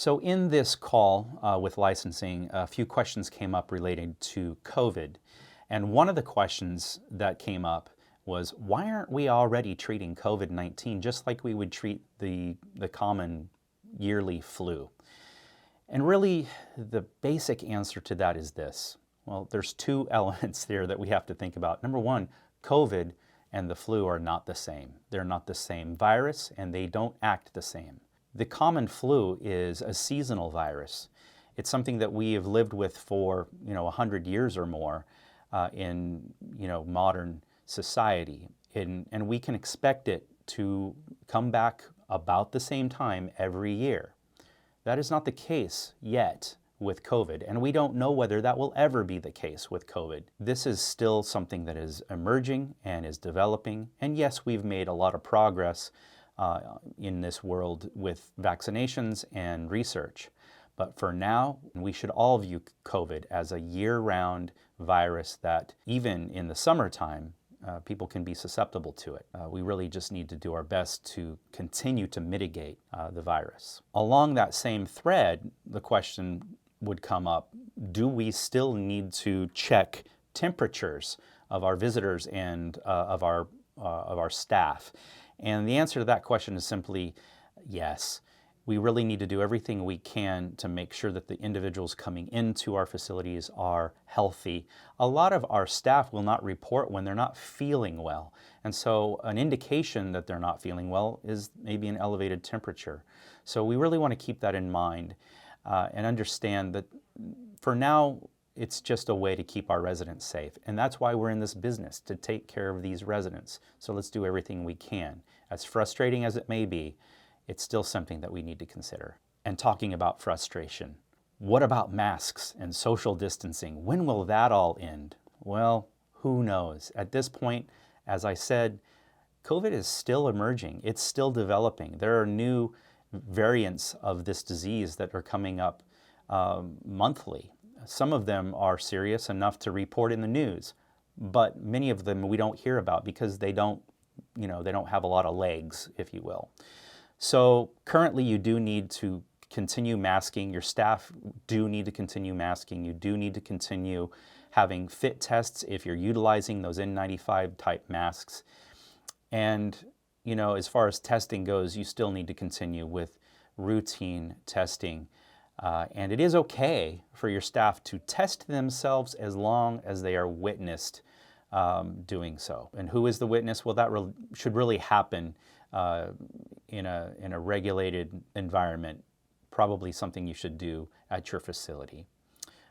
So in this call with licensing, a few questions came up related to COVID. And one of the questions that came up was, why aren't we already treating COVID-19 just like we would treat the common yearly flu? And really, the basic answer to that is this. Well, there's two elements there that we have to think about. Number one, COVID and the flu are not the same. They're not the same virus, and they don't act the same. The common flu is a seasonal virus. It's something that we have lived with for 100 years or more in modern society, and we can expect it to come back about the same time every year. That is not the case yet with COVID, and we don't know whether that will ever be the case with COVID. This is still something that is emerging and is developing, and yes, we've made a lot of progress in this world with vaccinations and research. But for now, we should all view COVID as a year-round virus that even in the summertime, people can be susceptible to it. We really just need to do our best to continue to mitigate the virus. Along that same thread, the question would come up, do we still need to check temperatures of our visitors and of our staff? And the answer to that question is simply yes. We really need to do everything we can to make sure that the individuals coming into our facilities are healthy. A lot of our staff will not report when they're not feeling well. And so an indication that they're not feeling well is maybe an elevated temperature. So we really want to keep that in mind and understand that for now, it's just a way to keep our residents safe. And that's why we're in this business, to take care of these residents. So let's do everything we can. As frustrating as it may be, it's still something that we need to consider. And talking about frustration, what about masks and social distancing? When will that all end? Well, who knows? At this point, as I said, COVID is still emerging. It's still developing. There are new variants of this disease that are coming up monthly. Some of them are serious enough to report in the news, but many of them we don't hear about because they don't have a lot of legs, if you will. So currently you do need to continue masking. Your staff do need to continue masking. You do need to continue having fit tests if you're utilizing those N95 type masks. And as far as testing goes, you still need to continue with routine testing. And it is okay for your staff to test themselves as long as they are witnessed doing so. And who is the witness? Well, that should really happen in a regulated environment, probably something you should do at your facility.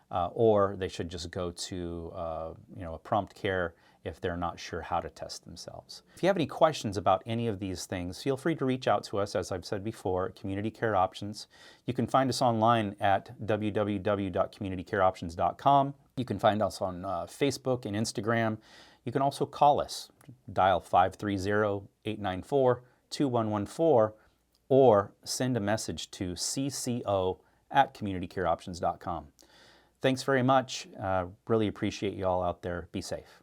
Or they should just go to a prompt care if they're not sure how to test themselves. If you have any questions about any of these things, feel free to reach out to us, as I've said before, at Community Care Options. You can find us online at www.communitycareoptions.com. You can find us on Facebook and Instagram. You can also call us, dial 530-894-2114, or send a message to cco@communitycareoptions.com. Thanks very much. Really appreciate you all out there. Be safe.